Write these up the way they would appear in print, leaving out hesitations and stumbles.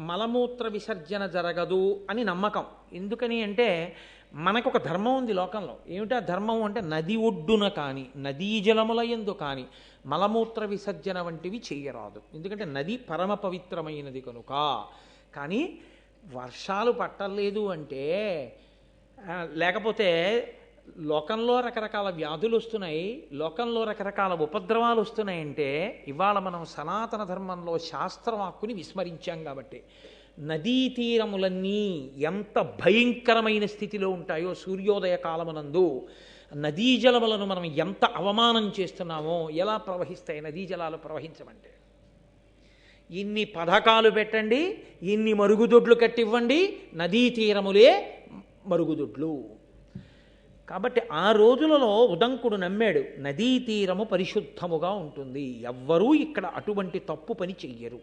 మలమూత్ర విసర్జన జరగదు అని నమ్మకం. ఎందుకని అంటే మనకు ఒక ధర్మం ఉంది లోకంలో. ఏమిటా ధర్మం అంటే నది ఒడ్డున కానీ నదీ జలముల యందు కానీ మలమూత్ర విసర్జన వంటివి చెయ్యరాదు. ఎందుకంటే నది పరమ పవిత్రమైనది కనుక. కానీ వర్షాలు పట్టలేదు అంటే లేకపోతే లోకంలో రకరకాల వ్యాధులు వస్తున్నాయి, లోకంలో రకరకాల ఉపద్రవాలు వస్తున్నాయంటే ఇవాళ మనం సనాతన ధర్మంలో శాస్త్రవాక్కుని విస్మరించాం కాబట్టి. నదీ తీరములన్నీ ఎంత భయంకరమైన స్థితిలో ఉంటాయో సూర్యోదయ కాలమునందు నదీ జలములను మనం ఎంత అవమానం చేస్తున్నామో, ఎలా ప్రవహిస్తాయి నదీ జలాలు ప్రవహించమంటే. ఇన్ని పథకాలు పెట్టండి, ఇన్ని మరుగుదొడ్లు కట్టివ్వండి, నదీ తీరములే మరుగుదొడ్లు. కాబట్టి ఆ రోజులలో ఉదంకుడు నమ్మాడు నదీ తీరము పరిశుద్ధముగా ఉంటుంది, ఎవ్వరూ ఇక్కడ అటువంటి తప్పు పని చెయ్యరు.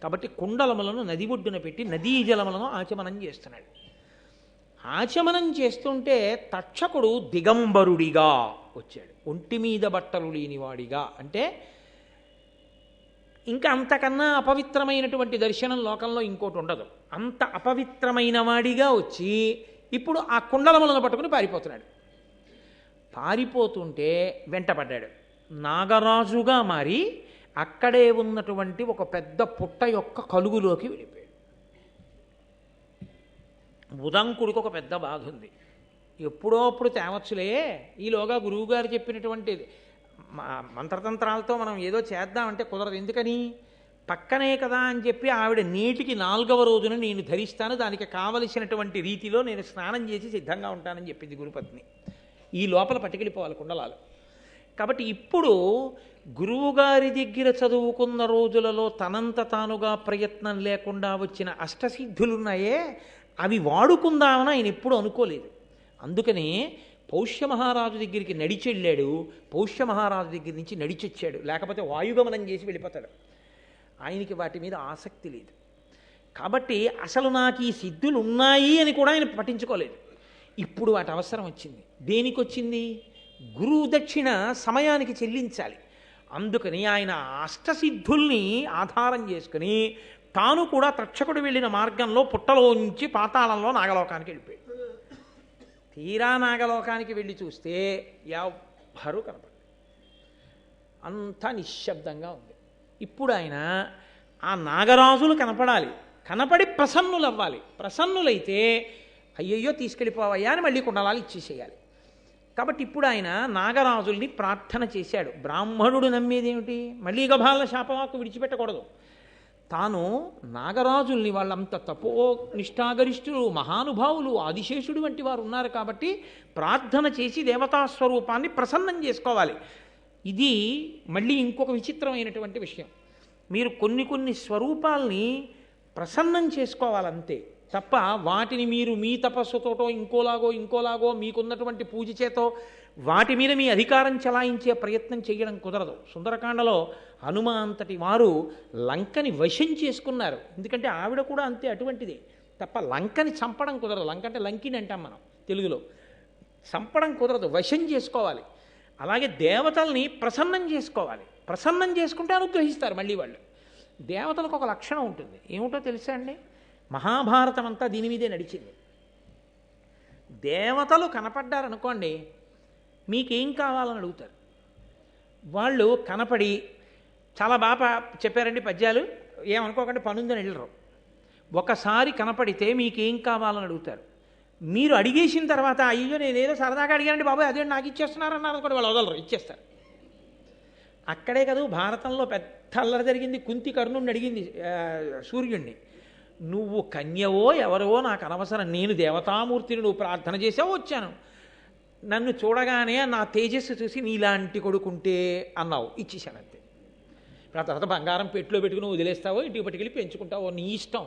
కాబట్టి కుండలములను నది ఒడ్డున పెట్టి నదీ జలములను ఆచమనం చేస్తున్నాడు. ఆచమనం చేస్తుంటే తక్షకుడు దిగంబరుడిగా వచ్చాడు, ఒంటి మీద బట్టలు లేనివాడిగా. అంటే ఇంకా అంతకన్నా అపవిత్రమైనటువంటి దర్శనం లోకంలో ఇంకోటి ఉండదు. అంత అపవిత్రమైన వాడిగా వచ్చి ఇప్పుడు ఆ కుండలములను పట్టుకుని పారిపోతున్నాడు. పారిపోతుంటే వెంటపడ్డాడు. నాగరాజుగా మారి అక్కడే ఉన్నటువంటి ఒక పెద్ద పుట్ట యొక్క కలుగులోకి వెళ్ళిపోయాడు. ఉదంకుడికి ఒక పెద్ద బాధ ఉంది. ఎప్పుడో అప్పుడు తేవచ్చులే, ఈలోగా గురువుగారు చెప్పినటువంటి మంత్రతంత్రాలతో మనం ఏదో చేద్దామంటే కుదరదు. ఎందుకని? పక్కనే కదా అని చెప్పి ఆవిడ నీటికి 4వ రోజున నేను ధరిస్తాను, దానికి కావలసినటువంటి రీతిలో నేను స్నానం చేసి సిద్ధంగా ఉంటానని చెప్పింది గురుపత్ని. ఈ లోపల పట్టుకెళ్ళిపోవాలి కుండలాలు. కాబట్టి ఇప్పుడు గురువుగారి దగ్గర చదువుకున్న రోజులలో తనంత తానుగా ప్రయత్నం లేకుండా వచ్చిన అష్టసిద్ధులున్నాయే, అవి వాడుకుందామని ఆయన ఎప్పుడూ అనుకోలేదు. అందుకని పౌష్యమహారాజు దగ్గరికి నడిచెళ్ళాడు, పౌష్యమహారాజు దగ్గర నుంచి నడిచొచ్చాడు. లేకపోతే వాయుగమనం చేసి వెళ్ళిపోతాడు. ఆయనకి వాటి మీద ఆసక్తి లేదు. కాబట్టి అసలు నాకు ఈ సిద్ధులు ఉన్నాయి అని కూడా ఆయన పట్టించుకోలేదు. ఇప్పుడు వాటి అవసరం వచ్చింది. దేనికి వచ్చింది? గురువు దక్షిణ సమయానికి చెల్లించాలి. అందుకని ఆయన అష్టసిద్ధుల్ని ఆధారం చేసుకుని తాను కూడా తక్షకుడు వెళ్ళిన మార్గంలో పుట్టలోంచి పాతాళంలో నాగలోకానికి వెళ్ళిపోయాడు. తీరా నాగలోకానికి వెళ్ళి చూస్తే ఎవ్వరూ కనపడలేదు, అంతా నిశ్శబ్దంగా ఉంది. ఇప్పుడు ఆయన ఆ నాగరాజులు కనపడాలి, కనపడి ప్రసన్నులు అవ్వాలి. ప్రసన్నులైతే అయ్యయ్యో తీసుకెళ్ళిపోవయ్యా అని మళ్ళీ కుండలాలు ఇచ్చేసేయాలి. కాబట్టి ఇప్పుడు ఆయన నాగరాజుల్ని ప్రార్థన చేశాడు. బ్రాహ్మణుడు నమ్మేదేమిటి? మళ్ళీ గభాల శాపవాక్కు విడిచిపెట్టకూడదు. తాను నాగరాజుల్ని, వాళ్ళంత తపో నిష్ఠాగరిష్ఠులు, మహానుభావులు, ఆదిశేషుడు వంటి వారు ఉన్నారు కాబట్టి ప్రార్థన చేసి దేవతాస్వరూపాన్ని ప్రసన్నం చేసుకోవాలి. ఇది మళ్ళీ ఇంకొక విచిత్రమైనటువంటి విషయం. మీరు కొన్ని స్వరూపాల్ని ప్రసన్నం చేసుకోవాలంతే తప్ప వాటిని మీరు మీ తపస్సుతోటో ఇంకోలాగో మీకున్నటువంటి పూజ చేతో వాటి మీద మీ అధికారం చలాయించే ప్రయత్నం చేయడం కుదరదు. సుందరకాండలో హనుమ అంతటి వారు లంకని వశం చేసుకున్నారు. ఎందుకంటే ఆవిడ కూడా అంతే, అటువంటిదే. తప్ప లంకని చంపడం కుదరదు. లంక అంటే లంకిని అంటాం మనం తెలుగులో. చంపడం కుదరదు, వశం చేసుకోవాలి. అలాగే దేవతల్ని ప్రసన్నం చేసుకోవాలి. ప్రసన్నం చేసుకుంటే అనుగ్రహిస్తారు మళ్ళీ వాళ్ళు. దేవతలకు ఒక లక్షణం ఉంటుంది, ఏమిటో తెలుసా అండి? మహాభారతం అంతా దీని మీదే నడిచింది. దేవతలు కనపడ్డారనుకోండి, మీకేం కావాలని అడుగుతారు. వాళ్ళు కనపడి చాలా బాగా చెప్పారండి పద్యాలు, ఏమనుకోకండి పనుందని వెళ్ళరు. ఒకసారి కనపడితే మీకేం కావాలని అడుగుతారు. మీరు అడిగేసిన తర్వాత అయ్యో నేనేదో సరదాగా అడిగానండి బాబాయ్ అదే నాకు ఇచ్చేస్తున్నారన్నారు అనుకోండి, వాళ్ళు వదలరు, ఇచ్చేస్తారు. అక్కడే కదా భారతంలో పెద్ద అల్లరి జరిగింది. కుంతి కర్ణుడిని అడిగింది సూర్యుణ్ణి, నువ్వు కన్యవో ఎవరో నాకు అనవసరం, నేను దేవతామూర్తిని, నువ్వు ప్రార్థన చేసావో వచ్చాను, నన్ను చూడగానే నా తేజస్సు చూసి నీలాంటి కొడుకుంటే అన్నావు, ఇచ్చేసానంతే. ఇప్పుడు ఆ తర్వాత బంగారం పెట్టులో పెట్టుకుని వదిలేస్తావో ఇంటికి పట్టుకెళ్ళి పెంచుకుంటావో నీ ఇష్టం,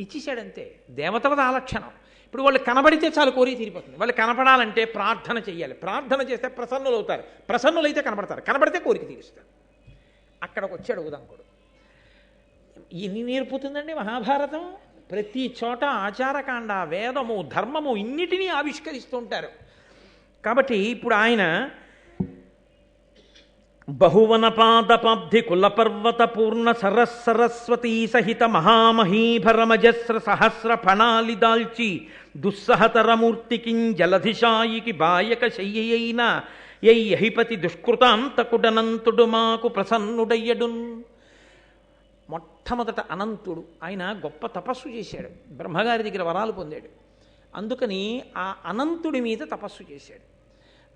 ఇచ్చేసాడంతే. దేవతలది ఆ లక్షణం. ఇప్పుడు వాళ్ళు కనబడితే చాలు, కోరి తీరిపోతుంది. వాళ్ళు కనపడాలంటే ప్రార్థన చెయ్యాలి. ప్రార్థన చేస్తే ప్రసన్నులు అవుతారు, ప్రసన్నులైతే కనపడతారు, కనబడితే కోరిక తీరుస్తారు. అక్కడికి వచ్చాడు ఉదంకుడు. ఎన్ని నేర్పుతుందండి మహాభారతం? ప్రతి చోట ఆచారకాండ, వేదము, ధర్మము ఇన్నిటినీ ఆవిష్కరిస్తూ ఉంటారు. కాబట్టి ఇప్పుడు ఆయన బహువనపాదపాబ్ధి కులపర్వత పూర్ణ సరస్వతీ సహిత మహామహీభరమజస్ర సహస్ర ఫణాలి దాల్చి దుస్సహతరమూర్తికిం జలధిశాయికి బాయక శయ్యైన యైహిపతి దుష్కృతాంతకుడనంతుడు మాకు ప్రసన్నుడయ్యడున్. మొట్టమొదట అనంతుడు ఆయన గొప్ప తపస్సు చేశాడు, బ్రహ్మగారి దగ్గర వరాలు పొందాడు. అందుకని ఆ అనంతుడి మీద తపస్సు చేశాడు.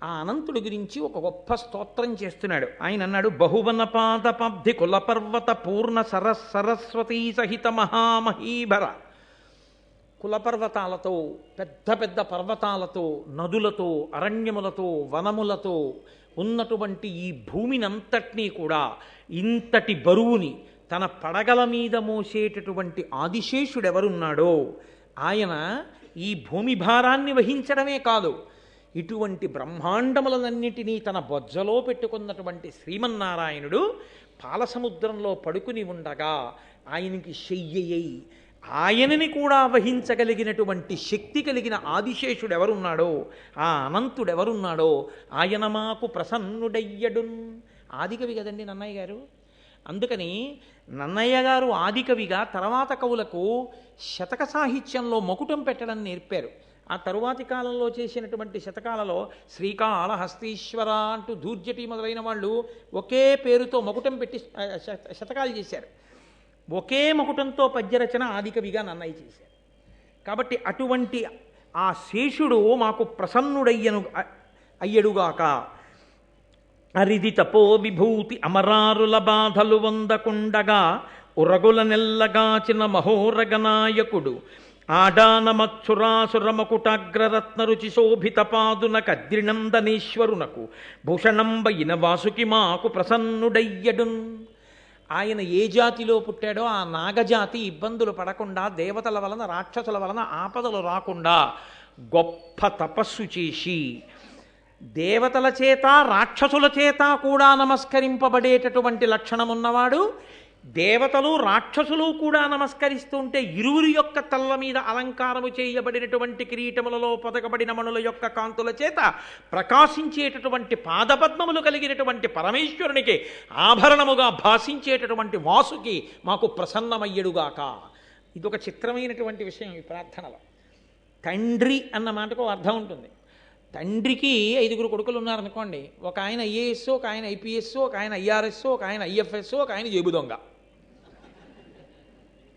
ఆ అనంతుడి గురించి ఒక గొప్ప స్తోత్రం చేస్తున్నాడు. ఆయన అన్నాడు, బహువనపాదపాబ్ధి కులపర్వత పూర్ణ సరస్వతీ సహిత మహామహీభర. కులపర్వతాలతో, పెద్ద పెద్ద పర్వతాలతో, నదులతో, అరణ్యములతో, వనములతో ఉన్నటువంటి ఈ భూమినంతటినీ కూడా ఇంతటి బరువుని తన పడగల మీద మోసేటటువంటి ఆదిశేషుడెవరున్నాడో ఆయన ఈ భూమి భారాన్ని వహించడమే కాదు, ఇటువంటి బ్రహ్మాండములన్నిటినీ తన బొజ్జలో పెట్టుకున్నటువంటి శ్రీమన్నారాయణుడు పాలసముద్రంలో పడుకుని ఉండగా ఆయనకి శయ్యయ్యి ఆయనని కూడా వహించగలిగినటువంటి శక్తి కలిగిన ఆదిశేషుడు ఎవరున్నాడో, ఆ అనంతుడెవరున్నాడో ఆయన మాకు ప్రసన్నుడయ్యడున్. ఆదికవి కదండి నన్నయ్య గారు. అందుకని నన్నయ్య గారు ఆదికవిగా తర్వాత కవులకు శతక సాహిత్యంలో మకుటం పెట్టడం నేర్పారు. ఆ తరువాతి కాలంలో చేసినటువంటి శతకాలలో శ్రీకాళహస్తీశ్వర అంటూ దూర్జటి మొదలైన వాళ్ళు ఒకే పేరుతో మకుటం పెట్టి శతకాలు చేశారు. ఒకే మకుటంతో పద్యరచన ఆదికవిగా నన్నయ్య చేశారు. కాబట్టి అటువంటి ఆ శేషుడు మాకు అయ్యడుగాక. అరిది తపో విభూతి అమరారుల బాధలు వందకుండగా ఉరగుల నెల్లగాచిన మహోరగనాయకుడు ఆడానమచ్చురాసురమకుటాగ్రరత్న రుచి శోభిత పాదున కద్రినందనేశ్వరునకు భూషణంబయిన వాసుకి మాకు ప్రసన్నుడయ్యడున్. ఆయన ఏ జాతిలో పుట్టాడో ఆ నాగజాతి ఇబ్బందులు పడకుండా, దేవతల వలన రాక్షసుల వలన ఆపదలు రాకుండా గొప్ప తపస్సు చేసి దేవతల చేత రాక్షసుల చేత కూడా నమస్కరింపబడేటటువంటి లక్షణమున్నవాడు. దేవతలు రాక్షసులు కూడా నమస్కరిస్తుంటే ఇరువురి యొక్క తల్ల మీద అలంకారము చేయబడినటువంటి కిరీటములలో పొదగబడిన మణుల యొక్క కాంతుల చేత ప్రకాశించేటటువంటి పాదపద్మములు కలిగినటువంటి పరమేశ్వరునికి ఆభరణముగా భాషించేటటువంటి వాసుకి మాకు ప్రసన్నమయ్యడుగాక. ఇదొక చిత్రమైనటువంటి విషయం ఈ ప్రార్థనలో. తండ్రి అన్న మాటకు అర్థం ఉంటుంది. తండ్రికి 5 కొడుకులు ఉన్నారనుకోండి, ఒక ఆయన ఐఏఎస్, ఒక ఆయన ఐపీఎస్, ఒక ఆయన ఐఆర్ఎస్, ఒక ఆయన ఐఎఫ్ఎస్, ఒక ఆయన జేబు దొంగ.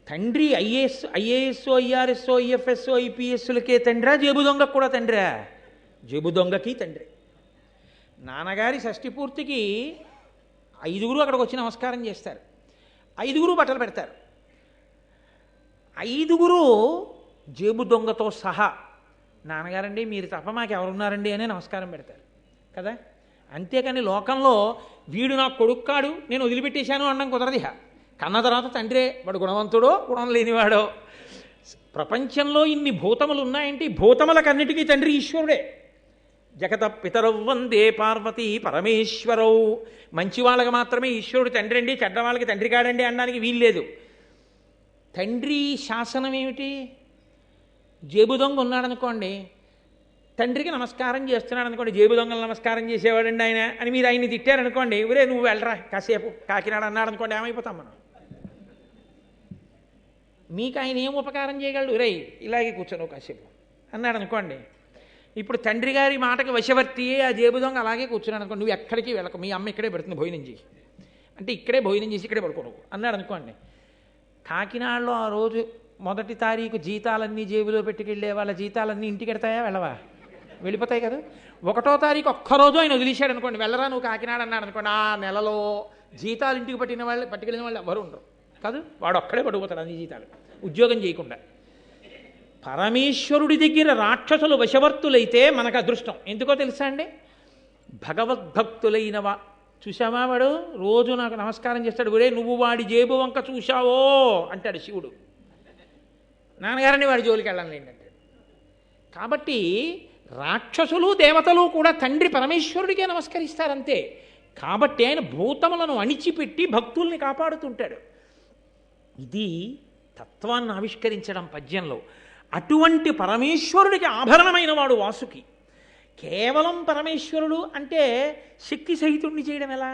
తండ్రి ఐఏఎస్, ఐఆర్ఎస్, ఐఎఫ్ఎస్, ఐపీఎస్లకే తండ్రా, జేబు దొంగకు కూడా తండ్రా? జేబు దొంగకి తండ్రి. నాన్నగారి షష్ఠి పూర్తికి 5 అక్కడికి వచ్చి నమస్కారం చేస్తారు. 5 బట్టలు పెడతారు. 5 జేబు దొంగతో సహా నాన్నగారండి మీరు తప్ప మాకు ఎవరున్నారండి అని నమస్కారం పెడతారు కదా. అంతేకాని లోకంలో వీడు నాకు కొడుకు కాడు నేను వదిలిపెట్టేశాను అనడం కుదరదిహ. కన్న తర్వాత తండ్రే, వాడు గుణవంతుడో గుణం లేనివాడో. ప్రపంచంలో ఇన్ని భూతములు ఉన్నాయంటే భూతములకన్నిటికీ తండ్రి ఈశ్వరుడే. జగత పితరౌ వందే పార్వతీ పరమేశ్వరౌ. మంచి వాళ్ళకి మాత్రమే ఈశ్వరుడు తండ్రి అండి, చెడ్డవాళ్ళకి తండ్రి కాడండి అనడానికి వీల్లేదు. తండ్రి శాసనం ఏమిటి? జేబు దొంగ ఉన్నాడనుకోండి, తండ్రికి నమస్కారం చేస్తున్నాడు అనుకోండి, జేబు దొంగలు నమస్కారం చేసేవాడండి ఆయన అని మీరు ఆయన్ని తిట్టారనుకోండి, ఒరే నువ్వు వెళ్ళరా కాసేపు కాకినాడ అన్నాడు అనుకోండి, ఏమైపోతాం మనం? మీకు ఆయన ఏం ఉపకారం చేయగలడు? రే ఇలాగే కూర్చోను కాసేపు అన్నాడు అనుకోండి. ఇప్పుడు తండ్రి గారి మాటకి వశవర్తియే ఆ జేబు దొంగ అలాగే కూర్చున్నాడు అనుకోండి, నువ్వు ఎక్కడికి వెళ్ళకు, మీ అమ్మ ఇక్కడే పెడుతుంది భోజనం చేసి అంటే ఇక్కడే భోజనం చేసి ఇక్కడే పడుకోను అన్నాడు అనుకోండి. కాకినాడలో ఆ రోజు 1 తారీఖు జీతాలన్నీ జేబులో పెట్టుకెళ్ళే వాళ్ళ జీతాలన్నీ ఇంటికి ఎడతాయా? వెళ్ళవా? వెళ్ళిపోతాయి కదా. 1వ తారీఖు ఒక్కరోజు ఆయన వదిలేశాడు అనుకోండి, వెళ్ళరా నువ్వు కాకినాడ అన్నాడు అనుకోండి, ఆ నెలలో జీతాలు ఇంటికి పట్టుకెళ్ళిన వాళ్ళు ఎవరు ఉండరు కాదు, వాడు ఒక్కడే పడిపోతాడు అన్ని జీతాలు ఉద్యోగం చేయకుండా. పరమేశ్వరుడి దగ్గర రాక్షసులు వశవర్తులైతే మనకు అదృష్టం. ఎందుకో తెలుసా అండి? భగవద్భక్తులైన చూసావా వాడు రోజు నాకు నమస్కారం చేస్తాడు, ఒరే నువ్వు వాడి జేబు వంక చూశావో అంటాడు శివుడు. నాన్నగారని వాడి జోలికి వెళ్ళండి ఏంటంటే. కాబట్టి రాక్షసులు దేవతలు కూడా తండ్రి పరమేశ్వరుడికే నమస్కరిస్తారంతే. కాబట్టి ఆయన భూతములను అణిచిపెట్టి భక్తుల్ని కాపాడుతుంటాడు. ఇది తత్వాన్ని ఆవిష్కరించడం పద్యంలో. అటువంటి పరమేశ్వరుడికి ఆభరణమైన వాడు వాసుకి. కేవలం పరమేశ్వరుడు అంటే శక్తి సహితుణ్ణి చేయడం ఎలా?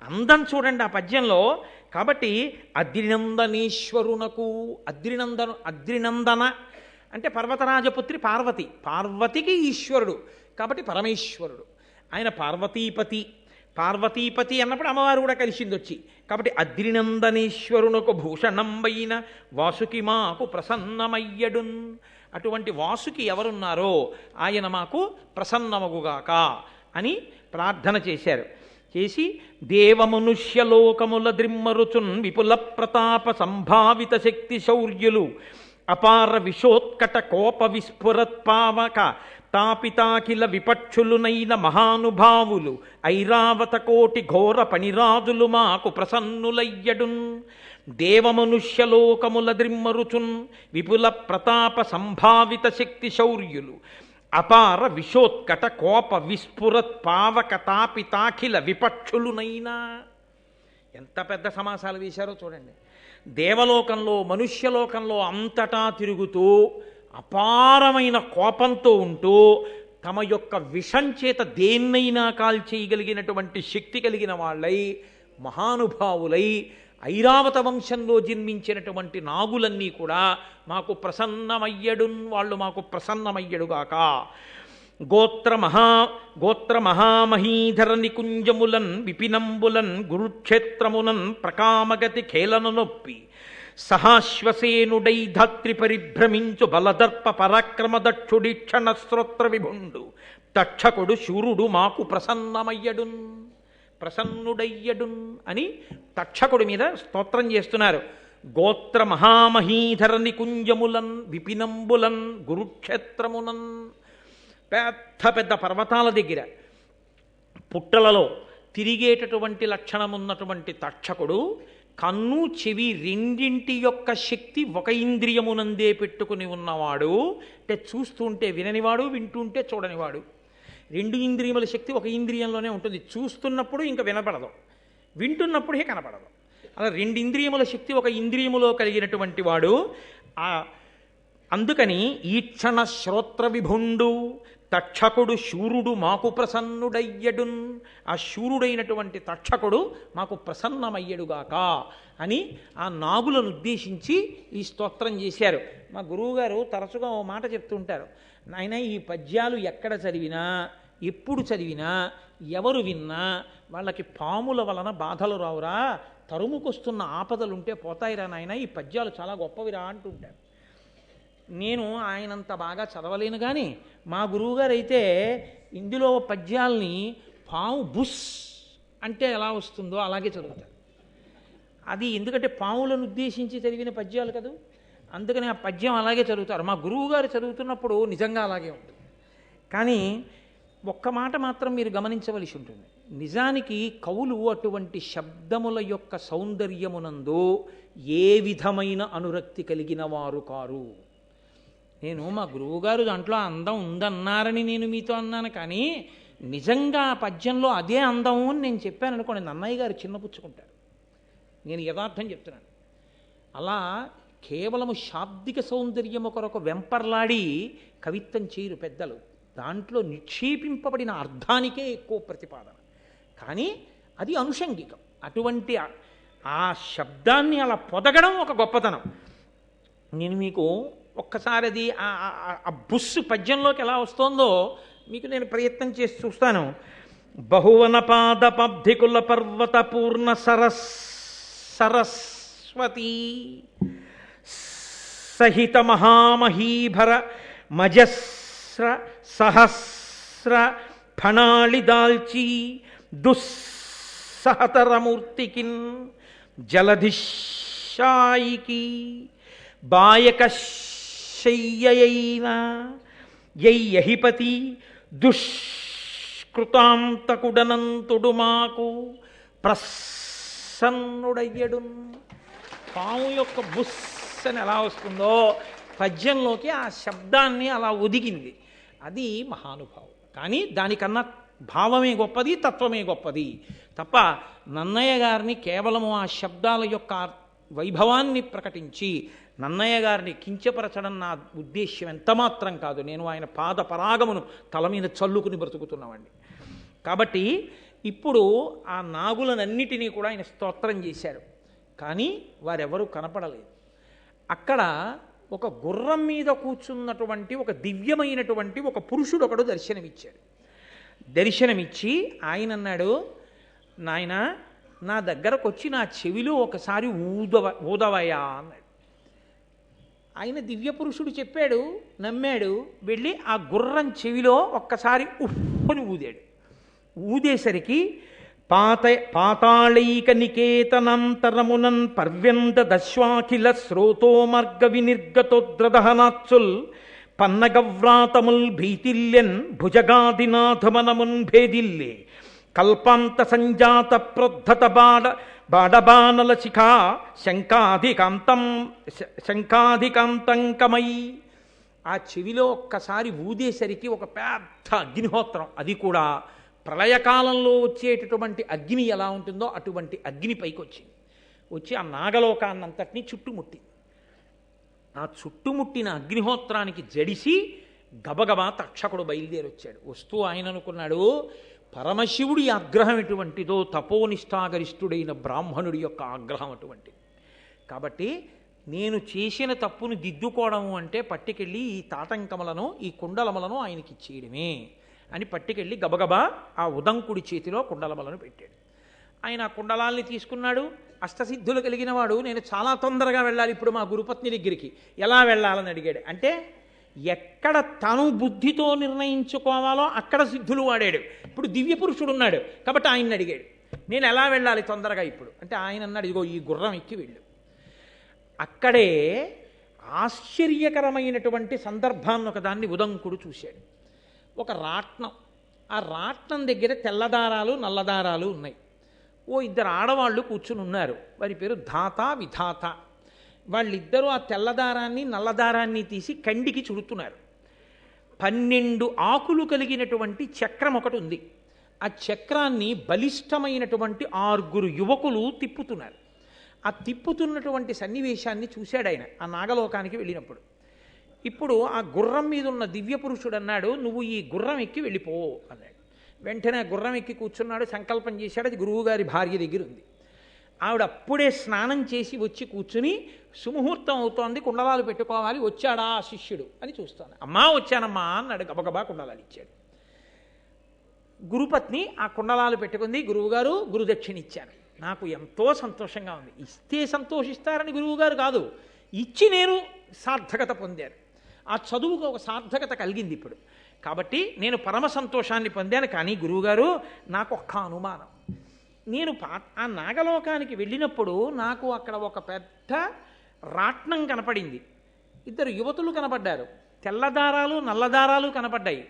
అందం చూడండి ఆ పద్యంలో. కాబట్టి అద్రినందనేశ్వరునకు, అద్రినందన అంటే పర్వతరాజపుత్రి పార్వతి, పార్వతికి ఈశ్వరుడు కాబట్టి పరమేశ్వరుడు. ఆయన పార్వతీపతి అన్నప్పుడు అమ్మవారు కూడా కలిసింది వచ్చి. కాబట్టి అద్రినందనేశ్వరునకు భూషణంబైన వాసుకి మాకు ప్రసన్నమయ్యడున్. అటువంటి వాసుకి ఎవరున్నారో ఆయన మాకు ప్రసన్నమగుగాక అని ప్రార్థన చేశారు. చేసి దేవమనుష్యలోకముల ద్రిమ్మరుచున్ విపుల ప్రతాప సంభావిత శక్తి శౌర్యులు అపార విశోత్కట కోప విస్ఫురత్పావక తాపితాకిల విపక్షులునైన మహానుభావులు ఐరావత కోటి ఘోర పణిరాజులు మాకు ప్రసన్నులయ్యడున్. దేవమనుష్యలోకముల ద్రిమ్మరుచున్ విపుల ప్రతాప సంభావిత శక్తి శౌర్యులు అపార విశోత్కట కోప విస్ఫురత్ పావక తాపితాఖిల విపక్షులునైనా. ఎంత పెద్ద సమాసాలు వేశారో చూడండి. దేవలోకంలో మనుష్యలోకంలో అంతటా తిరుగుతూ అపారమైన కోపంతో ఉంటూ తమ యొక్క విషం చేత దేన్నైనా కాల్చేయగలిగినటువంటి శక్తి కలిగిన వాళ్ళై మహానుభావులై ఐరావత వంశంలో జన్మించినటువంటి నాగులన్నీ కూడా మాకు ప్రసన్నమయ్యడున్, వాళ్ళు మాకు ప్రసన్నమయ్యడుగాక. గోత్ర మహామహీధర నికుంజములన్ విపినంబులన్ గురుక్షేత్రమునన్ ప్రకామగతి ఖేలన నొప్పి సహాశ్వసేనుడై ధాత్రి పరిభ్రమించు బలదర్ప పరాక్రమ దక్షుడిక్షణ శ్రోత్ర విభుండు తక్షకుడు శూరుడు మాకు ప్రసన్నుడయ్యడున్ అని తక్షకుడి మీద స్తోత్రం చేస్తున్నారు. గోత్ర మహామహీధర నికుంజములన్ విపినంబులన్ గురుక్షేత్రమునన్, పెద్ద పెద్ద పర్వతాల దగ్గర పుట్టలలో తిరిగేటటువంటి లక్షణమున్నటువంటి తక్షకుడు కన్ను చెవి రెండింటి యొక్క శక్తి ఒక ఇంద్రియమునందే పెట్టుకుని ఉన్నవాడు. అంటే చూస్తుంటే విననివాడు, వింటుంటే చూడనివాడు. రెండు ఇంద్రియముల శక్తి ఒక ఇంద్రియంలోనే ఉంటుంది. చూస్తున్నప్పుడు ఇంకా వినపడదు, వింటున్నప్పుడు కనపడదు. అలా రెండు ఇంద్రియముల శక్తి ఒక ఇంద్రియములో కలిగినటువంటి వాడు. అందుకని ఈక్షణ శ్రోత్ర విభుండు తక్షకుడు శూరుడు మాకు ప్రసన్నుడయ్యడున్. ఆ శూరుడైనటువంటి తక్షకుడు మాకు ప్రసన్నమయ్యడుగాక అని ఆ నాగులను ఉద్దేశించి ఈ స్తోత్రం చేశారు. మా గురువుగారు తరచుగా ఓ మాట చెప్తుంటారు, నాయన ఈ పద్యాలు ఎక్కడ చదివినా ఎప్పుడు చదివినా ఎవరు విన్నా వాళ్ళకి పాముల వలన బాధలు రావురా, తరుముకొస్తున్న ఆపదలుంటే పోతాయిరా నాయన, ఈ పద్యాలు చాలా గొప్పవిరా అంటుంటారు. నేను ఆయనంత బాగా చదవలేను, కానీ మా గురువుగారు అయితే ఇందులో పద్యాల్ని పాము బుస్ అంటే ఎలా వస్తుందో అలాగే చదువుతారు. అది ఎందుకంటే పాములను ఉద్దేశించి చదివిన పద్యాలు కదా, అందుకని ఆ పద్యం అలాగే చదువుతారు. మా గురువుగారు చదువుతున్నప్పుడు నిజంగా అలాగే ఉంటుంది. కానీ ఒక్క మాట మాత్రం మీరు గమనించవలసి ఉంటుంది. నిజానికి కవులు అటువంటి శబ్దముల యొక్క సౌందర్యమునందు ఏ విధమైన అనురక్తి కలిగిన వారు కారు. నేను మా గురువుగారు దాంట్లో అందం ఉందన్నారని నేను మీతో అన్నాను, కానీ నిజంగా ఆ పద్యంలో అదే అందం అని నేను చెప్పాను అనుకోండి, నన్నయ్య గారు చిన్నపుచ్చుకుంటారు. నేను యథార్థం చెప్తున్నాను. అలా కేవలము శాబ్దిక సౌందర్యము కొరకు వెంపర్లాడి కవిత్వం చేయరు పెద్దలు. దాంట్లో నిక్షేపింపబడిన అర్థానికే ఎక్కువ ప్రతిపాదన, కానీ అది అనుషంగికం. అటువంటి ఆ శబ్దాన్ని అలా పొదగడం ఒక గొప్పతనం. నేను మీకు ఒక్కసారి అది ఆ బుస్సు పద్యంలోకి ఎలా వస్తోందో మీకు నేను ప్రయత్నం చేసి చూస్తాను. బహువన పాద పబ్ధికుల పర్వత పూర్ణ సరస్వతి సహిత మహామహీభర మజస్ర సహస్ర ఫణాళి దాల్చి దుస్సహతరమూర్తికిన్ జలధిశాయికి బాయక శయ్యయైన యహిపతి దుష్కృతాంతకుడనంతుడు మాకు ప్రసన్నుడయ్యడు. పాము యొక్క బుస్ అని ఎలా వస్తుందో పద్యంలోకి ఆ శబ్దాన్ని అలా ఒదిగింది. అది మహానుభావం. కానీ దానికన్నా భావమే గొప్పది, తత్వమే గొప్పది తప్ప నన్నయ్య గారిని కేవలము ఆ శబ్దాల యొక్క వైభవాన్ని ప్రకటించి నన్నయ్య గారిని కించపరచడం నా ఉద్దేశ్యం ఎంతమాత్రం కాదు. నేను ఆయన పాద పరాగమును తల మీద చల్లుకుని బ్రతుకుతున్నవాడిని. కాబట్టి ఇప్పుడు ఆ నాగులనన్నిటినీ కూడా ఆయన స్తోత్రం చేశారు, కానీ వారెవరూ కనపడలేదు. అక్కడ ఒక గుర్రం మీద కూర్చున్నటువంటి ఒక దివ్యమైనటువంటి ఒక పురుషుడు ఒకడు దర్శనమిచ్చాడు. దర్శనమిచ్చి ఆయన అన్నాడు, నాయన నా దగ్గరకు వచ్చి నా చెవిలో ఒకసారి ఊదవయా అన్నాడు. ఆయన దివ్య పురుషుడు చెప్పాడు, నమ్మాడు, వెళ్ళి ఆ గుర్రం చెవిలో ఒక్కసారి ఉఫ్ఫని ఊదాడు. ఊదేసరికి పాతాళైక నికేతనంతరమునన్ పర్వ్యంత దశ్వాఖిల శ్రోతో మార్గ వినిర్గతోద్రదహనాత్సుల్ పన్నగవ్రాతముల్ భీతిల్యన్ భుజగాదినాథమనమున్ భేదిల్లే కల్పాంత సంజాత ప్రోద్ధత బాడబానల శిఖా శంఖాధికాంతంకమై. ఆ చెవిలో ఒక్కసారి ఊదేసరికి ఒక పెద్ద అగ్నిహోత్రం, అది కూడా ప్రళయకాలంలో వచ్చేటటువంటి అగ్ని ఎలా ఉంటుందో అటువంటి అగ్ని పైకి వచ్చింది. వచ్చి ఆ నాగలోకాన్నంతటినీ చుట్టుముట్టింది. ఆ చుట్టుముట్టిన అగ్నిహోత్రానికి జడిసి గబగబా తక్షకుడు బయలుదేరి వచ్చాడు. వస్తూ ఆయన అనుకున్నాడు, పరమశివుడి ఆగ్రహం ఎటువంటిదో తపోనిష్టాగరిష్ఠుడైన బ్రాహ్మణుడి యొక్క ఆగ్రహం అటువంటిది. కాబట్టి నేను చేసిన తప్పును దిద్దుకోవడము అంటే పట్టుకెళ్ళి ఈ తాటంకములను ఈ కుండలములను ఆయనకి ఇచ్చేయడమే అని పట్టుకెళ్ళి గబగబా ఆ ఉదంకుడి చేతిలో కుండలములను పెట్టాడు. ఆయన ఆ కుండలాల్ని తీసుకున్నాడు. అష్టసిద్ధులు కలిగిన వాడు, నేను చాలా తొందరగా వెళ్ళాలి ఇప్పుడు మా గురుపత్ని దగ్గరికి, ఎలా వెళ్ళాలని అడిగాడు. అంటే ఎక్కడ తను బుద్ధితో నిర్ణయించుకోవాలో అక్కడ సిద్ధులు వాడాడు. ఇప్పుడు దివ్య పురుషుడు ఉన్నాడు కాబట్టి ఆయన్ని అడిగాడు, నేను ఎలా వెళ్ళాలి తొందరగా ఇప్పుడు అంటే ఆయన అన్నాడు, ఇదిగో ఈ గుర్రం ఎక్కి వెళ్ళు. అక్కడే ఆశ్చర్యకరమైనటువంటి సందర్భాన్ని ఒకదాన్ని ఉదంకుడు చూశాడు. ఒక రాట్నం, ఆ రాట్నం దగ్గర తెల్లదారాలు నల్లదారాలు ఉన్నాయి. ఓ ఇద్దరు ఆడవాళ్ళు కూర్చుని ఉన్నారు, వారి పేరు ధాత విధాత. వాళ్ళిద్దరూ ఆ తెల్లదారాన్ని నల్లదారాన్ని తీసి కండికి చుడుతున్నారు. 12 ఆకులు కలిగినటువంటి చక్రం ఒకటి ఉంది. ఆ చక్రాన్ని బలిష్టమైనటువంటి 6 యువకులు తిప్పుతున్నారు. ఆ తిప్పుతున్నటువంటి సన్నివేశాన్ని చూశాడు ఆయన ఆ నాగలోకానికి వెళ్ళినప్పుడు. ఇప్పుడు ఆ గుర్రం మీద ఉన్న దివ్య పురుషుడు అన్నాడు, నువ్వు ఈ గుర్రం ఎక్కి వెళ్ళిపో అన్నాడు. వెంటనే ఆ గుర్రం ఎక్కి కూర్చున్నాడు, సంకల్పం చేశాడు. అది గురువుగారి భార్య దగ్గర ఉంది. ఆవిడ అప్పుడే స్నానం చేసి వచ్చి కూర్చుని, సుముహూర్తం అవుతోంది, కుండలాలు పెట్టుకోవాలి, వచ్చాడా ఆ శిష్యుడు అని చూస్తాను. అమ్మా వచ్చానమ్మా అన్నాడు. గబగబా కుండలాలు ఇచ్చాడు. గురుపత్ని ఆ కుండలాలు పెట్టుకుంది. గురువుగారు గురుదక్షిణ ఇచ్చాను, నాకు ఎంతో సంతోషంగా ఉంది. ఇస్తే సంతోషిస్తారని గురువుగారు కాదు, ఇచ్చి నేను సార్థకత పొందాను. ఆ చదువుకు ఒక సార్థకత కలిగింది ఇప్పుడు. కాబట్టి నేను పరమ సంతోషాన్ని పొందాను. కానీ గురువుగారు నాకు ఒక్క అనుమానం. నేను ఆ నాగలోకానికి వెళ్ళినప్పుడు నాకు అక్కడ ఒక పెద్ద రాట్నం కనపడింది. 2 యువతులు కనపడ్డారు. తెల్లదారాలు నల్లదారాలు కనపడ్డాయి.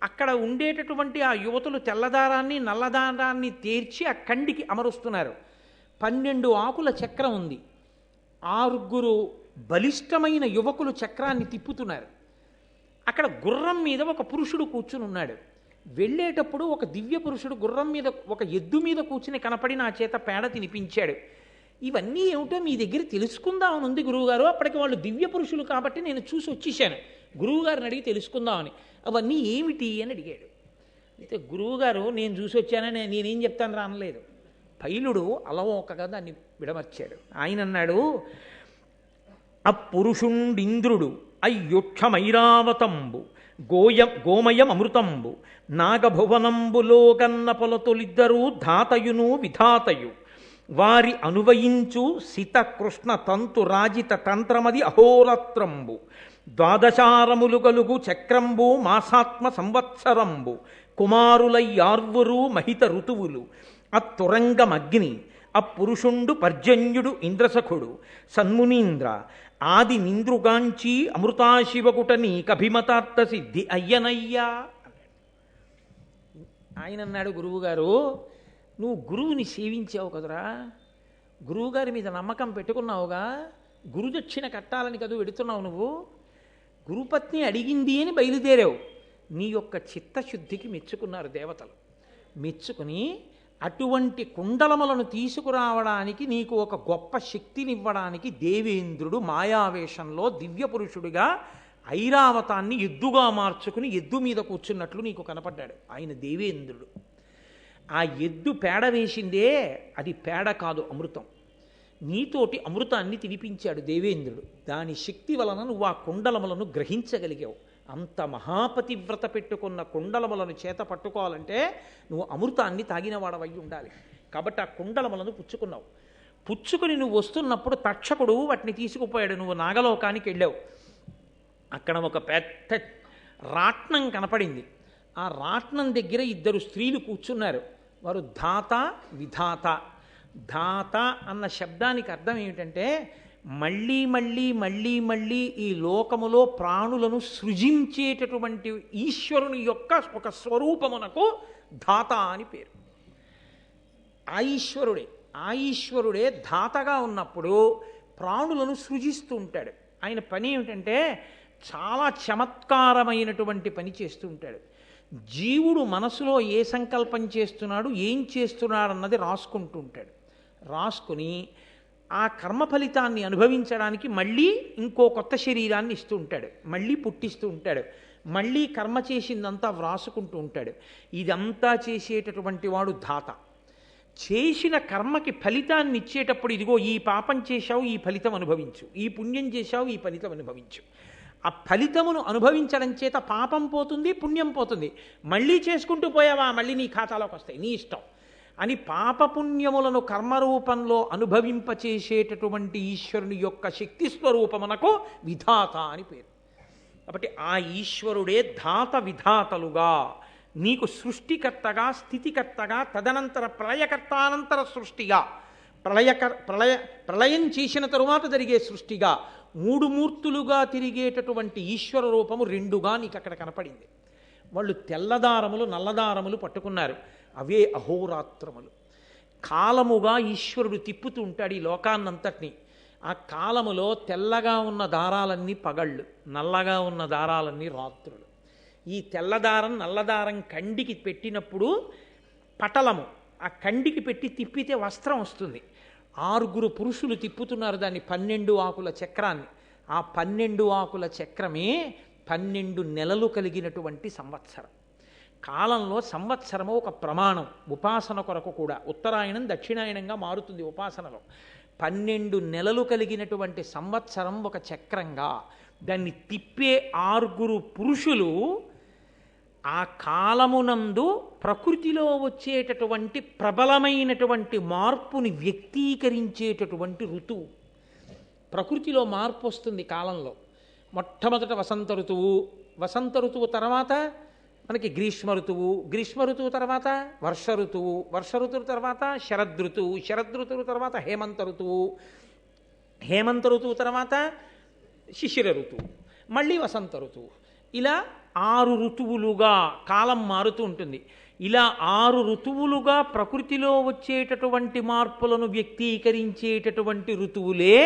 అక్కడ ఉండేటటువంటి ఆ యువతులు తెల్లదారాన్ని నల్లదారాన్ని తీర్చి ఆ కండికి అమరుస్తున్నారు. 12 ఆకుల చక్రం ఉంది. 6 బలిష్టమైన యువకులు చక్రాన్ని తిప్పుతున్నారు. అక్కడ గుర్రం మీద ఒక పురుషుడు కూర్చుని ఉన్నాడు. వెళ్ళేటప్పుడు ఒక దివ్య పురుషుడు గుర్రం మీద ఒక ఎద్దు మీద కూర్చుని కనపడి నా చేత పేడ తినిపించాడు. ఇవన్నీ ఏమిటో మీ దగ్గర తెలుసుకుందామని ఉంది గురువుగారు. అప్పటికి వాళ్ళు దివ్య పురుషులు కాబట్టి నేను చూసి వచ్చేసాను. గురువుగారిని అడిగి తెలుసుకుందామని. అవన్నీ ఏమిటి అని అడిగాడు. అయితే గురువుగారు నేను చూసి వచ్చానని నేనేం చెప్తాను రానలేదు. పైలుడు అలవోకగా దాన్ని విడమర్చాడు. ఆయన అన్నాడు, అపురుషుండింద్రుడు అయ్యుక్షమైరావతంబు గోమయమృతంబు నాగభువనంబులోగన్న పొలతులిద్దరూ ధాతయును విధాతయు వారి అనువయించు సిత కృష్ణ తంతు రాజిత తంత్రమది అహోరాత్రంబు 12 గలుగు చక్రంబు మాసాత్మ సంవత్సరంబు కుమారులయ్యార్వురు మహిత ఋతువులు అత్తురంగమగ్ని అపురుషుండు పర్జన్యుడు ఇంద్రసఖుడు సన్మునీంద్ర ఆది నింద్రుగాంచి అమృతాశివకుటని కభిమతార్థ సిద్ధి అయ్యనయ్యా. ఆయన అన్నాడు, గురువుగారు నువ్వు గురువుని సేవించావు కదరా, గురువుగారి మీద నమ్మకం పెట్టుకున్నావుగా, గురుదక్షిణ కట్టాలని కదూ వెడుతున్నావు నువ్వు. గురుపత్ని అడిగింది అని బయలుదేరావు. నీ యొక్క చిత్తశుద్ధికి మెచ్చుకున్నారు దేవతలు. మెచ్చుకుని అటువంటి కుండలములను తీసుకురావడానికి నీకు ఒక గొప్ప శక్తినివ్వడానికి దేవేంద్రుడు మాయావేషంలో దివ్య పురుషుడిగా ఐరావతాన్ని ఎద్దుగా మార్చుకుని ఎద్దు మీద కూర్చున్నట్లు నీకు కనపడ్డాడు. ఆయన దేవేంద్రుడు. ఆ ఎద్దు పేడ వేసిందే అది పేడ కాదు, అమృతం. నీతోటి అమృతాన్ని తినిపించాడు దేవేంద్రుడు. దాని శక్తి వలన నువ్వు ఆ కుండలములను గ్రహించగలిగావు. అంత మహాపతివ్రత పెట్టుకున్న కుండలములను చేత పట్టుకోవాలంటే నువ్వు అమృతాన్ని తాగినవాడవై ఉండాలి. కాబట్టి ఆ కుండలములను పుచ్చుకున్నావు. పుచ్చుకుని నువ్వు వస్తున్నప్పుడు తక్షకుడు వాటిని తీసుకుపోయాడు. నువ్వు నాగలోకానికి వెళ్ళావు. అక్కడ ఒక పెద్ద రాట్నం కనపడింది. ఆ రాట్నం దగ్గర ఇద్దరు స్త్రీలు కూర్చున్నారు. వారు ధాత విధాత. ధాత అన్న శబ్దానికి అర్థం ఏమిటంటే మళ్ళీ మళ్ళీ మళ్ళీ మళ్ళీ ఈ లోకములో ప్రాణులను సృజించేటటువంటి ఈశ్వరుని యొక్క ఒక స్వరూపమునకు ధాత అని పేరు. ఆ ఈశ్వరుడే ధాతగా ఉన్నప్పుడు ప్రాణులను సృజిస్తూ ఉంటాడు. ఆయన పని ఏమిటంటే చాలా చమత్కారమైనటువంటి పని చేస్తూ ఉంటాడు. జీవుడు మనసులో ఏ సంకల్పం చేస్తున్నాడు, ఏం చేస్తున్నాడు అన్నది రాసుకుంటూ ఉంటాడు. రాసుకుని ఆ కర్మ ఫలితాన్ని అనుభవించడానికి మళ్ళీ ఇంకో కొత్త శరీరాన్ని ఇస్తూ ఉంటాడు. మళ్ళీ పుట్టిస్తూ ఉంటాడు. మళ్ళీ కర్మ చేసిందంతా వ్రాసుకుంటూ ఉంటాడు. ఇదంతా చేసేటటువంటి వాడు ధాత. చేసిన కర్మకి ఫలితాన్ని ఇచ్చేటప్పుడు ఇదిగో ఈ పాపం చేశావు, ఈ ఫలితం అనుభవించు, ఈ పుణ్యం చేశావు, ఈ ఫలితం అనుభవించు. ఆ ఫలితమును అనుభవించడం చేత పాపం పోతుంది, పుణ్యం పోతుంది. మళ్ళీ చేసుకుంటూ పోయావా మళ్ళీ నీ ఖాతాలోకి వస్తాయి, నీ ఇష్టం అని పాపపుణ్యములను కర్మరూపంలో అనుభవింపచేసేటటువంటి ఈశ్వరుని యొక్క శక్తి స్వరూపమునకు విధాత అని పేరు. కాబట్టి ఆ ఈశ్వరుడే ధాత విధాతలుగా నీకు సృష్టికర్తగా, స్థితికర్తగా, తదనంతర ప్రళయకర్తానంతర సృష్టిగా, ప్రళయం చేసిన తరువాత జరిగే సృష్టిగా, మూడు మూర్తులుగా తిరిగేటటువంటి ఈశ్వర రూపము రెండుగా నీకు అక్కడ కనపడింది. వాళ్ళు తెల్లదారములు నల్లదారములు పట్టుకున్నారు. అవే అహోరాత్రములు. కాలముగా ఈశ్వరుడు తిప్పుతూ ఉంటాడు ఈ లోకాన్నంతటినీ. ఆ కాలములో తెల్లగా ఉన్న దారాలన్నీ పగళ్ళు, నల్లగా ఉన్న దారాలన్నీ రాత్రులు. ఈ తెల్లదారం నల్లదారం కండికి పెట్టినప్పుడు పటలము, ఆ కండికి పెట్టి తిప్పితే వస్త్రం వస్తుంది. 6 పురుషులు తిప్పుతున్నారు దాన్ని, 12 ఆకుల చక్రాన్ని. ఆ 12 ఆకుల చక్రమే 12 నెలలు కలిగినటువంటి సంవత్సరం. కాలంలో సంవత్సరము ఒక ప్రమాణం, ఉపాసన కొరకు కూడా. ఉత్తరాయణం దక్షిణాయనంగా మారుతుంది ఉపాసనలో. 12 నెలలు కలిగినటువంటి సంవత్సరం ఒక చక్రంగా. దాన్ని తిప్పే 6 పురుషులు ఆ కాలమునందు ప్రకృతిలో వచ్చేటటువంటి ప్రబలమైనటువంటి మార్పుని వ్యక్తీకరించేటటువంటి ఋతువు. ప్రకృతిలో మార్పు వస్తుంది కాలంలో. మొట్టమొదట వసంత ఋతువు, వసంత ఋతువు తర్వాత మనకి గ్రీష్మ ఋతువు, గ్రీష్మ ఋతువు తర్వాత వర్ష ఋతువు, వర్ష ఋతువు తర్వాత శరదృతువు, శరదృతువు తర్వాత హేమంత ఋతువు, హేమంత ఋతువు తర్వాత శిశిర ఋతువు, మళ్ళీ వసంత ఋతువు. ఇలా 6 ఋతువులుగా కాలం మారుతూ ఉంటుంది. ఇలా 6 ఋతువులుగా ప్రకృతిలో వచ్చేటటువంటి మార్పులను వ్యక్తీకరించేటటువంటి ఋతువులే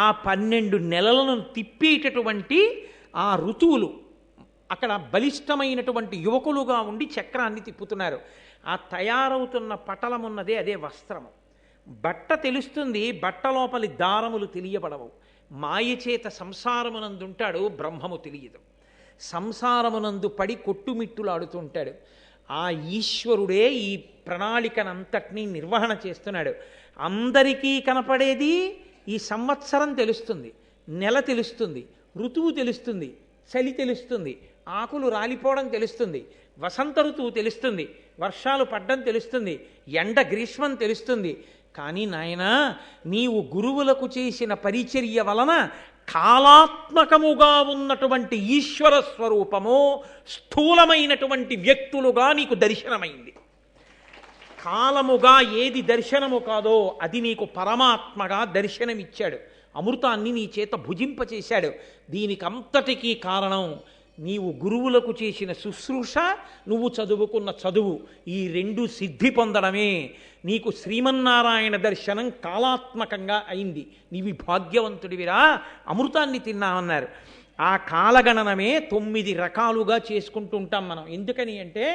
ఆ 12 నెలలను తిప్పేటటువంటి ఆ ఋతువులు. అక్కడ బలిష్టమైనటువంటి యువకులుగా ఉండి చక్రాన్ని తిప్పుతున్నారు. ఆ తయారవుతున్న పటలమున్నదే అదే వస్త్రము. బట్ట తెలుస్తుంది, బట్ట లోపలి దారములు తెలియబడవు. మాయచేత సంసారమునందుంటాడు, బ్రహ్మము తెలియదు. సంసారమునందు పడి కొట్టుమిట్టులాడుతుంటాడు. ఆ ఈశ్వరుడే ఈ ప్రణాళికనంతటినీ నిర్వహణ చేస్తున్నాడు. అందరికీ కనపడేది ఈ సంవత్సరం తెలుస్తుంది, నెల తెలుస్తుంది, ఋతువు తెలుస్తుంది, చలి తెలుస్తుంది, ఆకులు రాలిపోవడం తెలుస్తుంది, వసంత ఋతువు తెలుస్తుంది, వర్షాలు పడ్డం తెలుస్తుంది, ఎండ గ్రీష్మం తెలుస్తుంది. కానీ నాయనా, నీవు గురువులకు చేసిన పరిచర్య వలన కాలాత్మకముగా ఉన్నటువంటి ఈశ్వర స్వరూపము స్థూలమైనటువంటి వ్యక్తులుగా నీకు దర్శనమైంది. కాలముగా ఏది దర్శనము కాదో అది నీకు పరమాత్మగా దర్శనమిచ్చాడు. అమృతాన్ని నీ చేత భుజింపచేశాడు. దీనికంతటికీ కారణం నీవు గురువులకు చేసిన శుశ్రూష, నువ్వు చదువుకున్న చదువు. ఈ 2 సిద్ధి పొందడమే నీకు శ్రీమన్నారాయణ దర్శనం కాలాత్మకంగా అయింది. నీవి భాగ్యవంతుడివిరా, అమృతాన్ని తిన్నామన్నారు. ఆ కాలగణనమే 9 రకాలుగా చేసుకుంటూ ఉంటాం మనం. ఎందుకని అంటే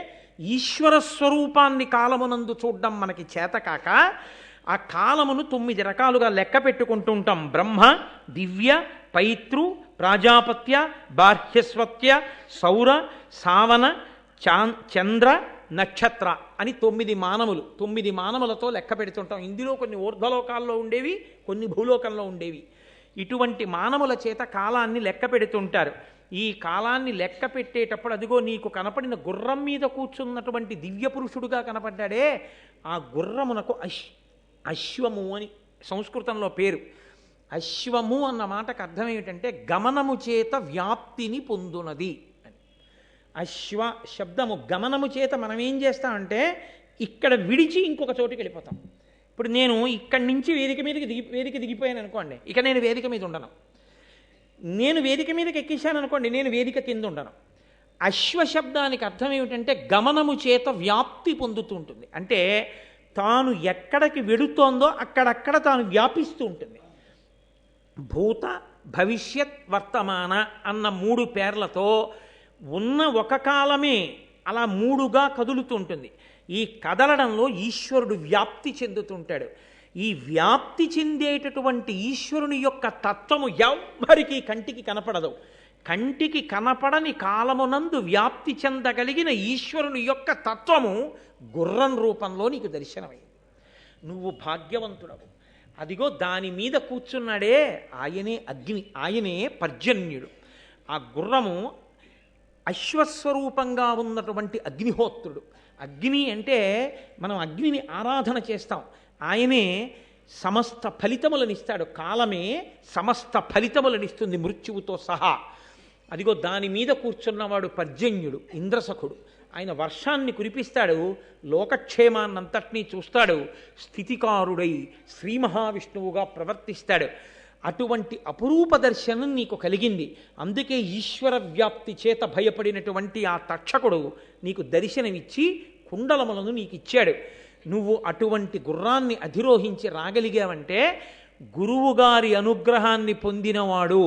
ఈశ్వర స్వరూపాన్ని కాలమునందు చూడడం మనకి చేతకాక ఆ కాలమును 9 రకాలుగా లెక్క పెట్టుకుంటూ ఉంటాం. బ్రహ్మ, దివ్య, పైతృ, ప్రాజాపత్య, బాహ్యస్వత్య, సౌర, సావన, చంద్ర, నక్షత్ర అని 9 మానములు. 9 మానములతో లెక్క పెడుతుంటాం. ఇందులో కొన్ని ఊర్ధ్వలోకాల్లో ఉండేవి, కొన్ని భూలోకంలో ఉండేవి. ఇటువంటి మానవుల చేత కాలాన్ని లెక్క పెడుతుంటారు. ఈ కాలాన్ని లెక్క పెట్టేటప్పుడు అదిగో నీకు కనపడిన గుర్రం మీద కూర్చున్నటువంటి దివ్య పురుషుడుగా కనపడ్డాడే, ఆ గుర్రమునకు అశ్వము అని సంస్కృతంలో పేరు. అశ్వము అన్న మాటకు అర్థం ఏమిటంటే గమనము చేత వ్యాప్తిని పొందునది అని. అశ్వ శబ్దము గమనము చేత మనం ఏం చేస్తామంటే ఇక్కడ విడిచి ఇంకొక చోటుకి వెళ్ళిపోతాం. ఇప్పుడు నేను ఇక్కడి నుంచి వేదిక దిగిపోయాను అనుకోండి, ఇక నేను వేదిక మీద ఉండను. నేను వేదిక మీదకి ఎక్కేశాను అనుకోండి, నేను వేదిక కింద ఉండను. అశ్వశబ్దానికి అర్థం ఏమిటంటే గమనము చేత వ్యాప్తి పొందుతూ ఉంటుంది. అంటే తాను ఎక్కడికి వెడుతోందో అక్కడక్కడ తాను వ్యాపిస్తూ ఉంటుంది. భూత భవిష్యత్ వర్తమాన అన్న 3 పేర్లతో ఉన్న ఒక కాలమే అలా 3గా కదులుతూ ఉంటుంది. ఈ కదలడంలో ఈశ్వరుడు వ్యాప్తి చెందుతుంటాడు. ఈ వ్యాప్తి చెందేటటువంటి ఈశ్వరుని యొక్క తత్వము ఎవ్వరికీ కంటికి కనపడదు. కంటికి కనపడని కాలమునందు వ్యాప్తి చెందగలిగిన ఈశ్వరుని యొక్క తత్వము గుర్రం రూపంలో నీకు దర్శనమైంది. నువ్వు భాగ్యవంతుడవు. అదిగో దాని మీద కూర్చున్నాడే ఆయనే అగ్ని, ఆయనే పర్జన్యుడు. ఆ గుర్రము అశ్వస్వరూపంగా ఉన్నటువంటి అగ్నిహోత్రుడు. అగ్ని అంటే మనం అగ్నిని ఆరాధన చేస్తాం. ఆయనే సమస్త ఫలితములనిస్తాడు. కాలమే సమస్త ఫలితములనిస్తుంది మృత్యువుతో సహా. అదిగో దాని మీద కూర్చున్నవాడు పర్జన్యుడు, ఇంద్రసఖుడు. ఆయన వర్షాన్ని కురిపిస్తాడు, లోకక్షేమాన్నంతటినీ చూస్తాడు, స్థితికారుడై శ్రీ మహావిష్ణువుగా ప్రవర్తిస్తాడు. అటువంటి అపురూప దర్శనం నీకు కలిగింది. అందుకే ఈశ్వర వ్యాప్తి చేత భయపడినటువంటి ఆ తక్షకుడు నీకు దర్శనమిచ్చి కుండలములను నీకు ఇచ్చాడు. నువ్వు అటువంటి గుర్రాన్ని అధిరోహించి రాగలిగావంటే గురువుగారి అనుగ్రహాన్ని పొందినవాడు,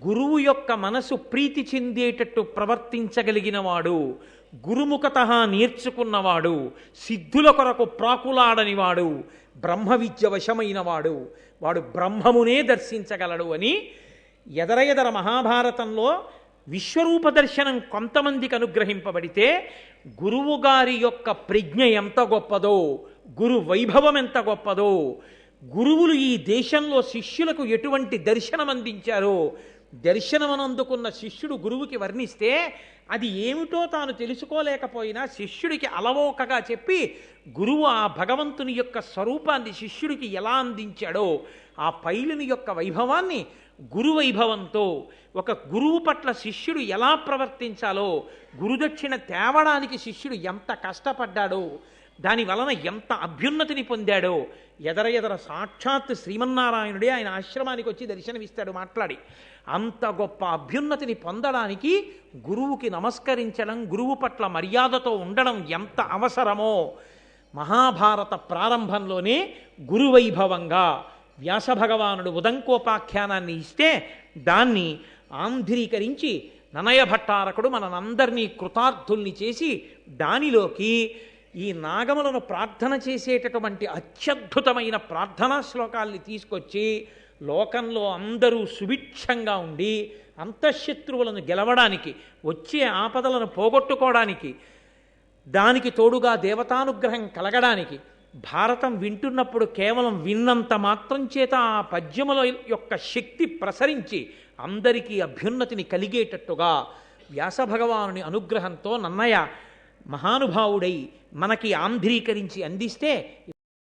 గురువు యొక్క మనసు ప్రీతి చెందేటట్టు ప్రవర్తించగలిగినవాడు, గురుముఖత నేర్చుకున్నవాడు, సిద్ధుల కొరకు ప్రాకులాడనివాడు, బ్రహ్మ విద్య వశమైనవాడు, వాడు బ్రహ్మమునే దర్శించగలడు అని ఎదర మహాభారతంలో విశ్వరూప దర్శనం కొంతమందికి అనుగ్రహింపబడితే గురువుగారి యొక్క ప్రజ్ఞ ఎంత గొప్పదో, గురు వైభవం ఎంత గొప్పదో, గురువులు ఈ దేశంలో శిష్యులకు ఎటువంటి దర్శనం అందించారో దర్శనమనందుకున్న శిష్యుడు గురువుకి వర్ణిస్తే అది ఏమిటో తాను తెలుసుకోలేకపోయినా శిష్యుడికి అలవోకగా చెప్పి గురువు ఆ భగవంతుని యొక్క స్వరూపాన్ని శిష్యుడికి ఎలా అందించాడో ఆ పైలుని యొక్క వైభవాన్ని గురువైభవంతో ఒక గురువు పట్ల శిష్యుడు ఎలా ప్రవర్తించాలో, గురుదక్షిణ తేవడానికి శిష్యుడు ఎంత కష్టపడ్డాడో, దాని వలన ఎంత అభ్యున్నతిని పొందాడో ఎదర సాక్షాత్ శ్రీమన్నారాయణుడే ఆయన ఆశ్రమానికి వచ్చి దర్శనమిస్తాడు మాట్లాడి. అంత గొప్ప అభ్యున్నతిని పొందడానికి గురువుకి నమస్కరించడం, గురువు పట్ల మర్యాదతో ఉండడం ఎంత అవసరమో మహాభారత ప్రారంభంలోనే గురువైభవంగా వ్యాసభగవానుడు ఉదంకోపాఖ్యానాన్ని ఇస్తే దాన్ని ఆంధ్రీకరించి ననయ భట్టారకుడు మనందరినీ కృతార్థుల్ని చేసి దానిలోకి ఈ నాగములను ప్రార్థన చేసేటటువంటి అత్యద్భుతమైన ప్రార్థనా శ్లోకాల్ని తీసుకొచ్చి లోకంలో అందరూ సుభిక్షంగా ఉండి అంతఃశత్రువులను గెలవడానికి, వచ్చే ఆపదలను పోగొట్టుకోవడానికి, దానికి తోడుగా దేవతానుగ్రహం కలగడానికి భారతం వింటున్నప్పుడు కేవలం విన్నంత మాత్రం చేత ఆ పద్యముల యొక్క శక్తి ప్రసరించి అందరికీ అభ్యున్నతిని కలిగేటట్టుగా వ్యాసభగవానుని అనుగ్రహంతో నన్నయ్య మహానుభావుడై మనకి ఆంధ్రీకరించి అందిస్తే